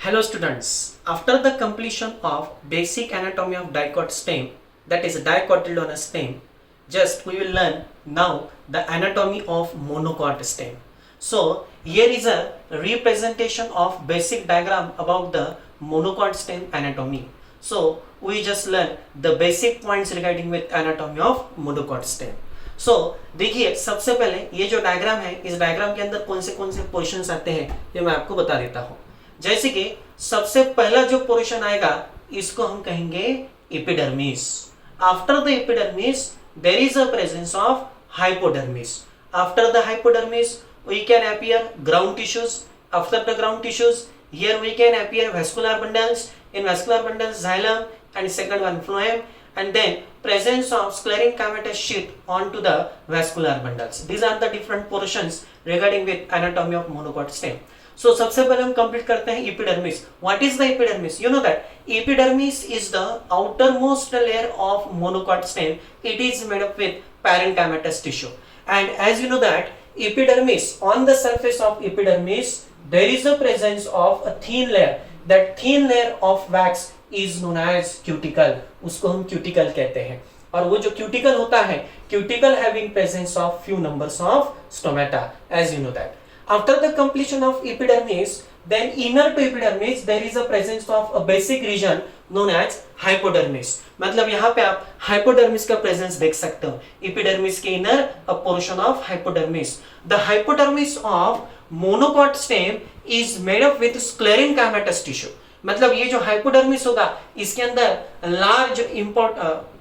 Hello students, after the completion of basic anatomy of dicot stem, that is dicotyledonous stem, just we will learn now the anatomy of monocot stem. So here is a representation of basic diagram about the monocot stem anatomy. So we just learn the basic points regarding with anatomy of monocot stem. So देखिए सबसे पहले ये जो diagram है, इस diagram के अंदर कौन से पोर्शंस आते हैं ये मैं आपको बता देता हूँ। जैसे कि सबसे पहला जो पोर्शन आएगा इसको हम कहेंगे epidermis. After the epidermis there is a presence of hypodermis. After the hypodermis we can appear ground tissues. After the ground tissues here we can appear vascular bundles. In vascular bundles xylem and second one phloem, and then presence of sclerenchymatous sheath onto the vascular bundles. These are the different portions regarding with anatomy of monocot stem. So सबसे पहले हम complete करते हैं epidermis. What is the epidermis? You know that epidermis is the outermost layer of monocot stem. It is made up with parenchymatous tissue. And as you know that epidermis, on the surface of epidermis there is a presence of a thin layer. That thin layer of wax is known as cuticle. उसको हम cuticle कहते हैं। और वो जो cuticle होता है, cuticle having presence of few numbers of stomata, as you know that. After the completion of epidermis, then inner to epidermis there is a presence of a basic region known as hypodermis. मतलब यहाँ पे आप hypodermis का presence देख सकते हो। epidermis के inner a portion of hypodermis. The hypodermis of monocot stem is made up with sclerenchymatous tissue. मतलब ये जो हाइपोडर्मिस होगा इसके अंदर लार्ज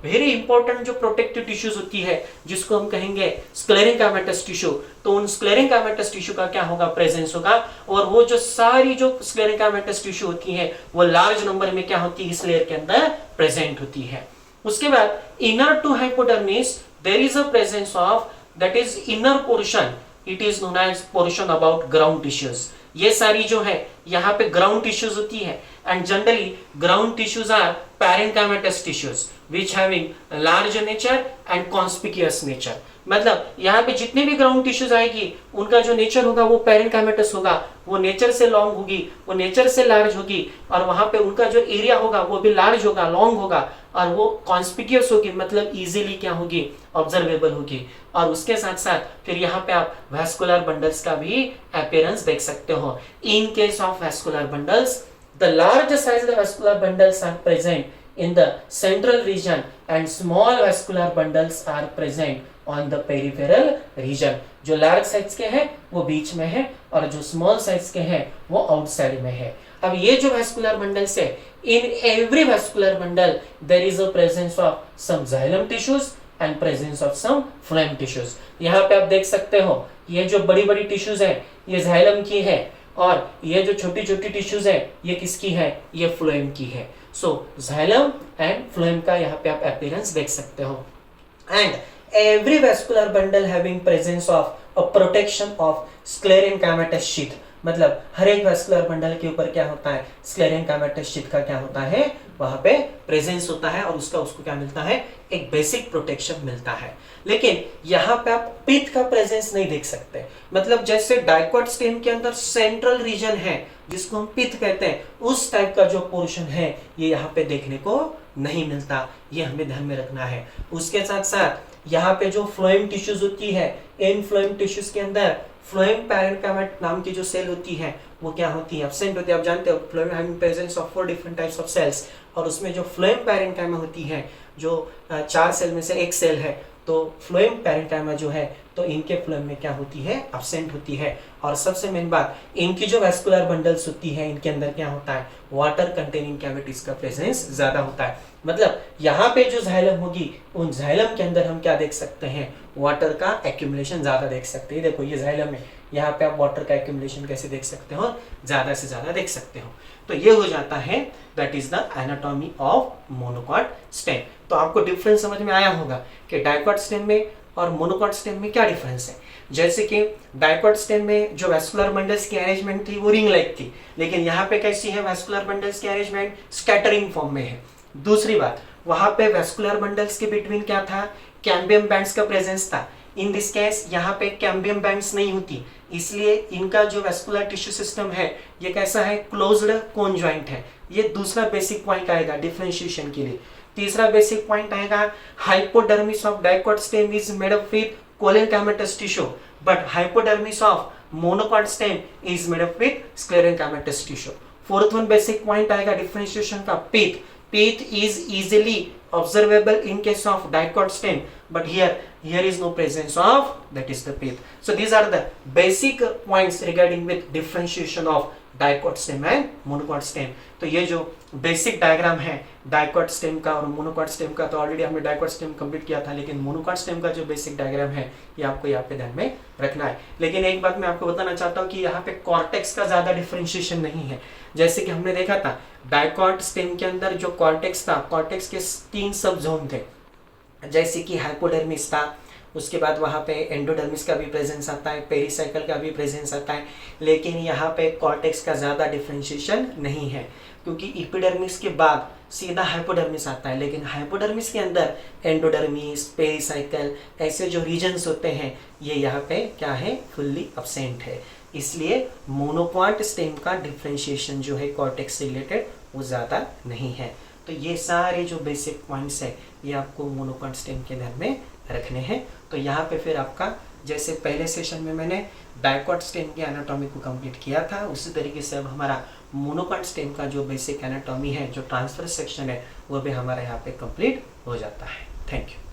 वेरी इंपॉर्टेंट जो प्रोटेक्टिव टिश्यूज होती है जिसको हम कहेंगे स्क्लेरेंकाइमेटस टिश्यू। तो उन स्क्लेरेंकाइमेटस टिश्यू का क्या होगा, प्रेजेंस होगा। और वो जो सारी जो स्क्लेरेंकाइमेटस टिश्यू होती है वो लार्ज नंबर में क्या होती है, इस लेयर के अंदर प्रेजेंट होती है। उसके बाद inner to hypodermis there is a presence of that is inner portion, it is known as portion about ground tissues. ये सारी जो है यहाँ पे ग्राउंड टिश्यूज होती है and generally ground tissues are parenchymatous tissues which having large nature and conspicuous nature. मतलब यहाँ पे जितने भी ग्राउंड टिश्यूज आएगी उनका जो नेचर होगा वो पैरेंकाइमेटस होगा, वो नेचर से लॉन्ग होगी, वो नेचर से लार्ज होगी और वहां पे उनका जो एरिया होगा वो भी लार्ज होगा, लॉन्ग होगा और वो कॉन्स्पिक्यूअस होगी, मतलब इजीली क्या होगी, ऑब्जर्वेबल होगी। और उसके साथ साथ फिर यहाँ पे आप वैस्कुलर बंडल्स का भी अपीयरेंस देख सकते हो। In case of vascular bundles the large size vascular bundles are present in the central region and small vascular bundles are present on the peripheral region. जो large size के हैं वो बीच में है और जो small size के हैं वो outside में है। अब ये जो vascular bundles है, in every vascular bundle there is a presence of some xylem tissues and presence of some phloem tissues. यहाँ पे आप देख सकते हो ये जो बड़ी बड़ी टिश्यूज है ये xylem की है और ये जो छोटी छोटी टिश्यूज है ये किसकी है, ये phloem की है। सो xylem एंड phloem का यहाँ पे आप अपीयरेंस देख सकते हो। And every vascular bundle having presence of a protection of sclerenchymatous sheath. मतलब हर एक वैस्कुलर बंडल के ऊपर क्या होता है, स्क्लेरेंकाइमेटस शीथ का क्या होता है, वहां पे प्रेजेंस होता है और उसको क्या मिलता है, एक बेसिक प्रोटेक्शन मिलता है। लेकिन यहाँ पे आप पिथ का प्रेजेंस नहीं देख सकते। मतलब जैसे डाइकोट स्टेम के अंदर सेंट्रल रीजन है जिसको हम पिथ कहते हैं, उस टाइप का जो पोर्शन है ये यहाँ पे देखने को नहीं मिलता, ये हमें ध्यान में रखना है। उसके साथ साथ यहाँ पे जो फ्लोएम टिश्यूज होती है, इन फ्लोएम टिश्यूज के अंदर फ्लोएम पैरेंकाइमेट नाम की जो सेल होती है वो क्या होती है, एब्सेंट होती है। आप जानते हो phloem having presence of 4 different types of cells और उसमें जो फ्लोएम पैरेंकाइमा होती है जो 4 सेल में से एक सेल है, तो फ्लोएम पैरेंकाइमा जो है तो इनके फ्लोएम में क्या होती है, एब्सेंट होती है। और सबसे मेन बात, इनकी जो वैस्कुलर बंडल्स होती है इनके अंदर क्या होता है, वाटर कंटेनिंग कैविटीज का प्रेजेंस ज्यादा होता है। मतलब यहाँ पे जो जाइलम होगी उन जाइलम के अंदर हम क्या देख सकते हैं, वाटर का एक्यूमुलेशन ज्यादा देख सकते हैं। देखो ये जाइलम है, यहाँ पे आप वाटर का एक्यूमुलेशन कैसे देख सकते हो, ज्यादा से ज्यादा देख सकते हो। तो ये हो जाता है that is the anatomy of monocot stem. तो आपको डिफरेंस समझ में आया होगा कि डाइकोट स्टेम में और मोनोकॉट स्टेम में क्या डिफरेंस है। जैसे कि डाइकोट स्टेम में जो वैस्कुलर बंडल्स की अरेंजमेंट थी वो रिंग लाइक थी, लेकिन यहाँ पे कैसी है, वैस्कुलर बंडल्स की अरेंजमेंट स्कैटरिंग फॉर्म में है। दूसरी बात, वहां पे वैस्कुलर बंडल्स के बिटवीन क्या था, कैम्बियम बैंड्स का प्रेजेंस था। इन दिस केस यहाँ पे कैम्बियम बैंड्स नहीं होती, इसलिए इनका जो वेस्कुलर टिश्यू सिस्टम है ये कैसा है, क्लोज्ड कोन जॉइंट है। ये दूसरा बेसिक पॉइंट आएगा डिफरेंशिएशन के लिए। तीसरा बेसिक पॉइंट आएगा, hypodermis of dicot stem is made up with collenchymatous tissue, but hypodermis of monocot stem is made up with sclerenchymatous tissue. Fourth one basic point आएगा differentiation का, pith. Pith is easily observable in case of dicot stem, but here is no presence of that is the pith. So these are the basic points regarding with differentiation of dicot stem and monocot stem. तो ये जो basic diagram है dicot stem का और monocot stem का, तो already हमने dicot stem complete किया था, लेकिन मोनोकॉट स्टेम का जो बेसिक डायग्राम है ये आपको यहाँ पे ध्यान में रखना है। लेकिन एक बात मैं आपको बताना चाहता हूँ कि यहाँ पे कॉर्टेक्स का ज्यादा डिफरेंशिएशन नहीं है। जैसे कि हमने देखा था डाइकोट स्टेम के अंदर जो कॉर्टेक्स था, कॉर्टेक्स के 3 सब जोन थे, जैसे कि हाइपोडर्मिस था, उसके बाद वहाँ पे एंडोडर्मिस का भी प्रेजेंस आता है, पेरिसाइकल का भी प्रेजेंस आता है, लेकिन यहाँ पे कॉर्टेक्स का ज़्यादा डिफरेंशिएशन नहीं है, क्योंकि एपिडर्मिस के बाद सीधा हाइपोडर्मिस आता है, लेकिन हाइपोडर्मिस के अंदर एंडोडर्मिस, पेरिसाइकल ऐसे जो रीजन्स होते हैं ये यहाँ पे क्या है, फुल्ली अब्सेंट है। इसलिए मोनोकॉट स्टेम का डिफरेंशिएशन जो है कॉर्टेक्स से रिलेटेड वो ज़्यादा नहीं है। तो ये सारे जो बेसिक पॉइंट्स है ये आपको मोनोकॉट स्टेम के ध्यान में रखने हैं। तो यहाँ पे फिर आपका जैसे पहले सेशन में मैंने डाइकोट स्टेम की एनाटॉमी को कंप्लीट किया था, उसी तरीके से अब हमारा मोनोकॉट स्टेम का जो बेसिक एनाटॉमी है, जो ट्रांसफर सेक्शन है, वो भी हमारा यहाँ पे कंप्लीट हो जाता है। Thank you.